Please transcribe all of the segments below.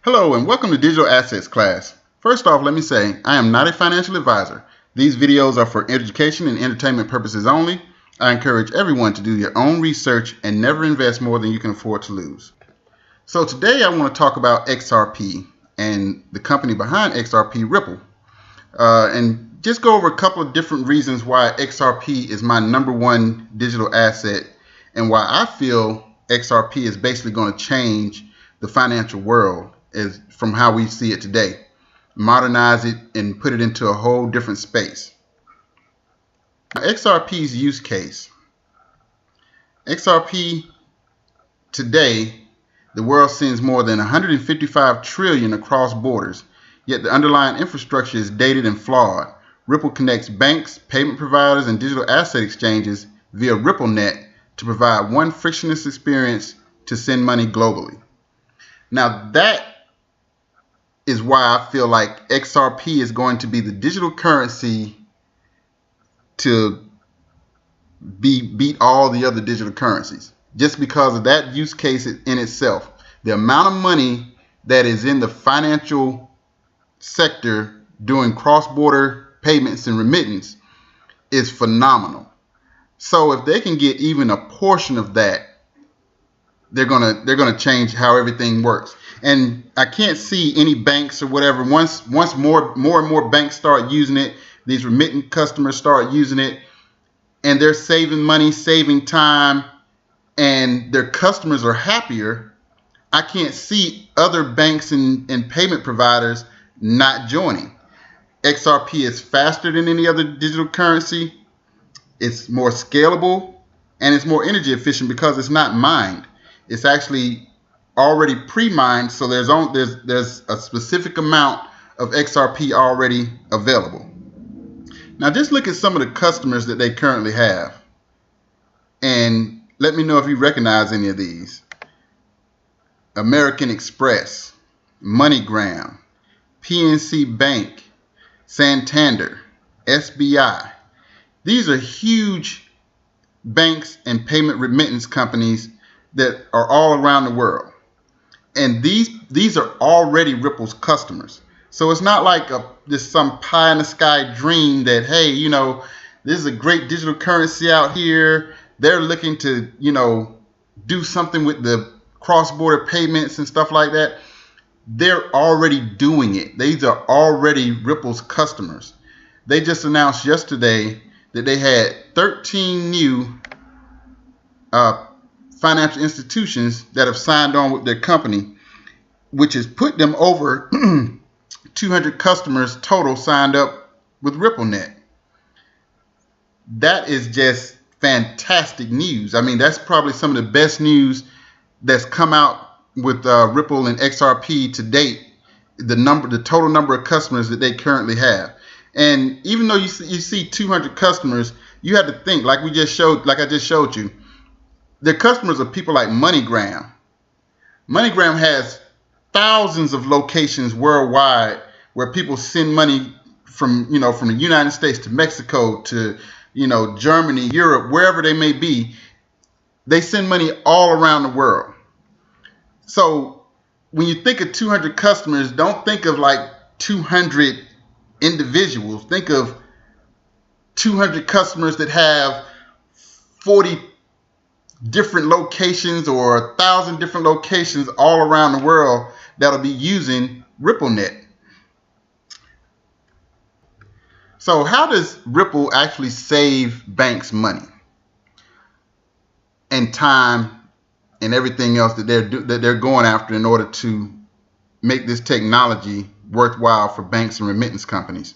Hello and welcome to Digital Assets class. First off, let me say I am not a financial advisor. These videos are for education and entertainment purposes only. I encourage everyone to do your own research and never invest more than you can afford to lose. So today I want to talk about XRP and the company behind XRP, Ripple, and just go over a couple of different reasons why XRP is my #1 digital asset and why I feel XRP is basically going to change the financial world is from how we see it today, modernize it and put it into a whole different space. XRP's use case. XRP today, the world sends more than 155 trillion across borders, yet the underlying infrastructure is dated and flawed. Ripple connects banks, payment providers, and digital asset exchanges via RippleNet to provide one frictionless experience to send money globally. Now that is why I feel like XRP is going to be the digital currency to beat all the other digital currencies, just because of that use case in itself. The amount of money that is in the financial sector doing cross-border payments and remittance is phenomenal. So if they can get even a portion of that, they're gonna change how everything works. And I can't see any banks or whatever, once more and more banks start using it, these remitting customers start using it, and they're saving money, saving time, and their customers are happier, I can't see other banks and payment providers not joining. XRP is faster than any other digital currency. It's more scalable, and it's more energy efficient because it's not mined. It's actually already pre-mined, so there's a specific amount of XRP already available. Now just look at some of the customers that they currently have, and let me know if you recognize any of these. American Express, MoneyGram, PNC Bank, Santander, SBI. These are huge banks and payment remittance companies that are all around the world. And these are already Ripple's customers. So it's not like this some pie in the sky dream that, hey, this is a great digital currency out here. They're looking to, do something with the cross-border payments and stuff like that. They're already doing it. These are already Ripple's customers. They just announced yesterday that they had 13 new financial institutions that have signed on with their company, which has put them over 200 customers total signed up with RippleNet. That is just fantastic news. I mean, that's probably some of the best news that's come out with Ripple and XRP to date. The total number of customers that they currently have, and even though you see 200 customers, you have to think like I just showed you. Their customers are people like MoneyGram. MoneyGram has thousands of locations worldwide where people send money from the United States to Mexico to Germany, Europe, wherever they may be. They send money all around the world. So when you think of 200 customers, don't think of like 200 individuals. Think of 200 customers that have 40 different locations or 1,000 different locations all around the world that'll be using RippleNet. So how does Ripple actually save banks money and time and everything else that they're going after in order to make this technology worthwhile for banks and remittance companies?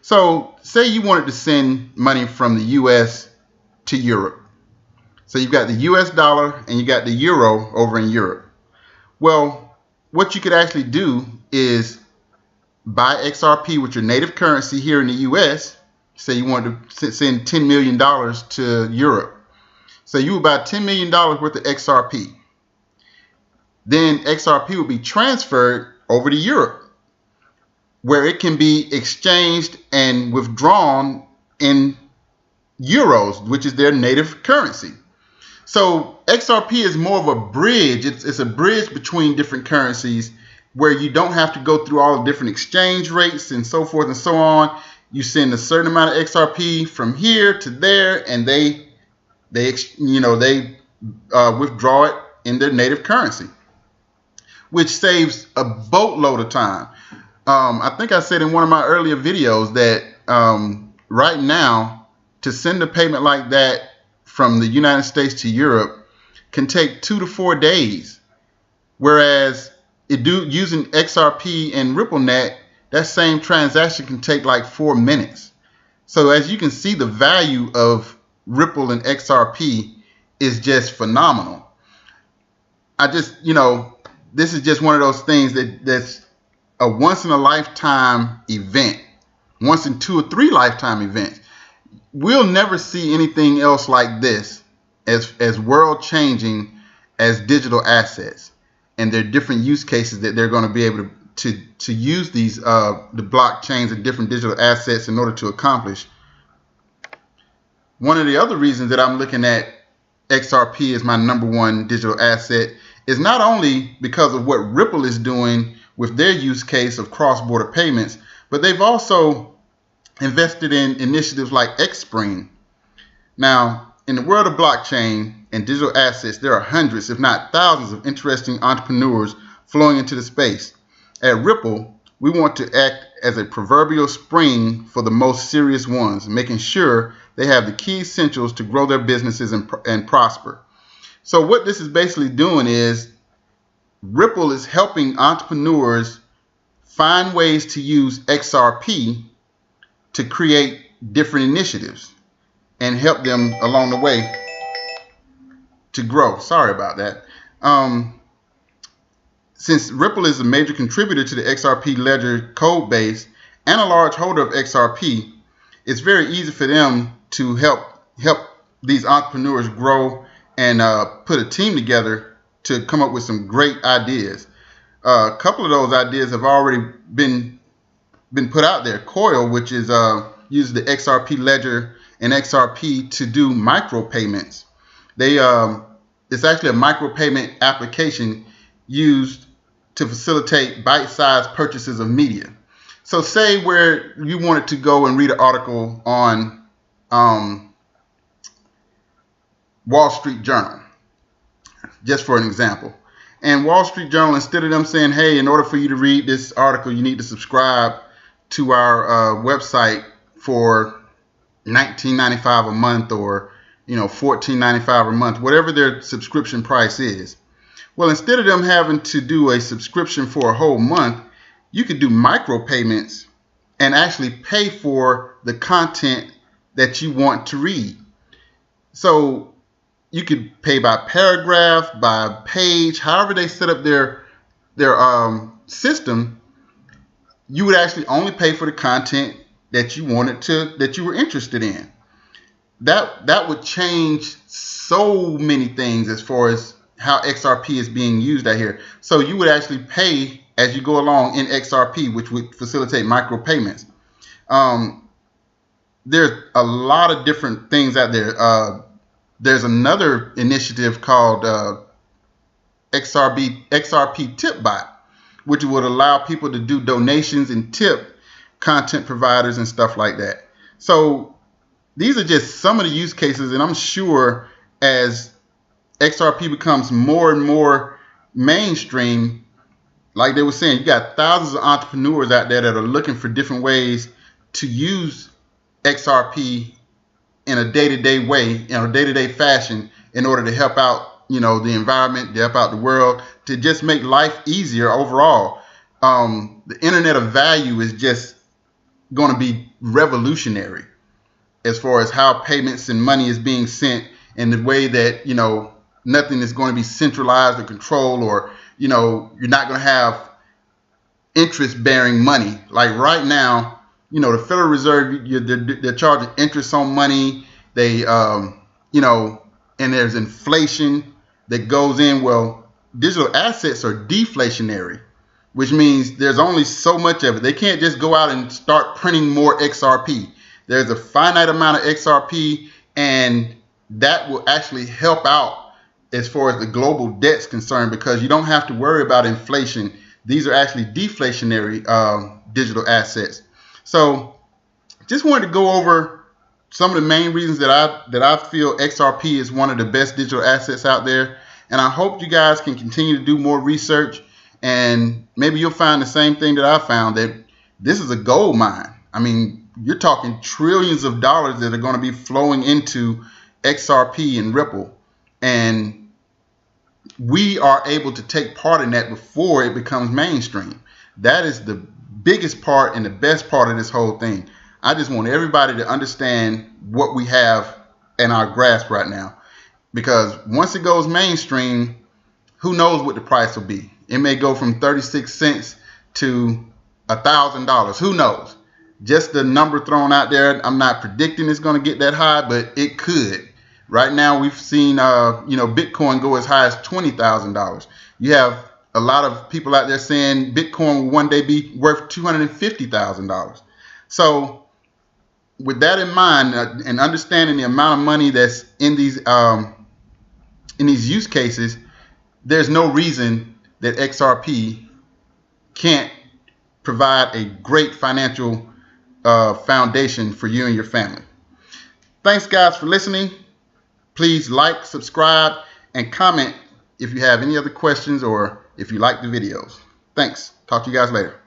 So say you wanted to send money from the US to Europe. So you've got the US dollar and you got the euro over in Europe. Well, what you could actually do is buy XRP with your native currency here in the US. Say you wanted to send $10 million to Europe. So you would buy $10 million worth of XRP. Then XRP will be transferred over to Europe, where it can be exchanged and withdrawn in euros, which is their native currency. So XRP is more of a bridge. It's a bridge between different currencies where you don't have to go through all the different exchange rates and so forth and so on. You send a certain amount of XRP from here to there, and they withdraw it in their native currency, which saves a boatload of time. I think I said in one of my earlier videos that right now, to send a payment like that from the United States to Europe can take 2 to 4 days, whereas using XRP and RippleNet, that same transaction can take like 4 minutes. So as you can see, the value of Ripple and XRP is just phenomenal. This is just one of those things that's a once in a lifetime event, once in 2 or 3 lifetime events. We'll never see anything else like this as world changing as digital assets. And there are different use cases that they're going to be able to use these the blockchains and different digital assets in order to accomplish. One of the other reasons that I'm looking at XRP as my #1 digital asset is not only because of what Ripple is doing with their use case of cross-border payments, but they've also invested in initiatives like Xspring. Now, in the world of blockchain and digital assets, there are hundreds, if not thousands, of interesting entrepreneurs flowing into the space. At Ripple, we want to act as a proverbial spring for the most serious ones, making sure they have the key essentials to grow their businesses and prosper. So what this is basically doing is Ripple is helping entrepreneurs find ways to use XRP to create different initiatives and help them along the way to grow. Sorry about that. Since Ripple is a major contributor to the XRP ledger code base and a large holder of XRP, it's very easy for them to help these entrepreneurs grow and put a team together to come up with some great ideas. A couple of those ideas have already been put out there. Coil, which is uses the XRP ledger and XRP to do micropayments. It's actually a micropayment application used to facilitate bite-sized purchases of media. So say where you wanted to go and read an article on Wall Street Journal, just for an example. And Wall Street Journal, instead of them saying, hey, in order for you to read this article, you need to subscribe to our website for $19.95 a month, or $14.95 a month, whatever their subscription price is. Well, instead of them having to do a subscription for a whole month, you could do micropayments and actually pay for the content that you want to read. So you could pay by paragraph, by page, however they set up their system. You would actually only pay for the content that you that you were interested in. That would change so many things as far as how XRP is being used out here. So you would actually pay as you go along in XRP, which would facilitate micropayments. There's a lot of different things out there. There's another initiative called XRP Tip Bot, which would allow people to do donations and tip content providers and stuff like that. So these are just some of the use cases, and I'm sure as XRP becomes more and more mainstream, like they were saying, you got thousands of entrepreneurs out there that are looking for different ways to use XRP in a day-to-day way, in a day-to-day fashion, in order to help out, the environment, to help out the world, to just make life easier overall. The internet of value is just going to be revolutionary as far as how payments and money is being sent, in the way that, nothing is going to be centralized or controlled, or, you're not going to have interest-bearing money. Like right now, the Federal Reserve, they're charging interest on money. They, and there's inflation that goes in. Well, digital assets are deflationary, which means there's only so much of it. They can't just go out and start printing more XRP. There's a finite amount of XRP, and that will actually help out as far as the global debt's concerned, because you don't have to worry about inflation these are actually deflationary digital assets. So just wanted to go over some of the main reasons that I feel XRP is one of the best digital assets out there. And I hope you guys can continue to do more research, and maybe you'll find the same thing that I found, that this is a gold mine. I mean, you're talking trillions of dollars that are going to be flowing into XRP and Ripple, and we are able to take part in that before it becomes mainstream. That is the biggest part and the best part of this whole thing. I just want everybody to understand what we have in our grasp right now, because once it goes mainstream, who knows what the price will be. It may go from 36 cents to $1,000. Who knows? Just the number thrown out there. I'm not predicting it's going to get that high, but it could. Right now, we've seen Bitcoin go as high as $20,000. You have a lot of people out there saying Bitcoin will one day be worth $250,000. So with that in mind, and understanding the amount of money that's in these use cases, there's no reason that XRP can't provide a great financial foundation for you and your family. Thanks, guys, for listening. Please like, subscribe, and comment if you have any other questions or if you like the videos. Thanks. Talk to you guys later.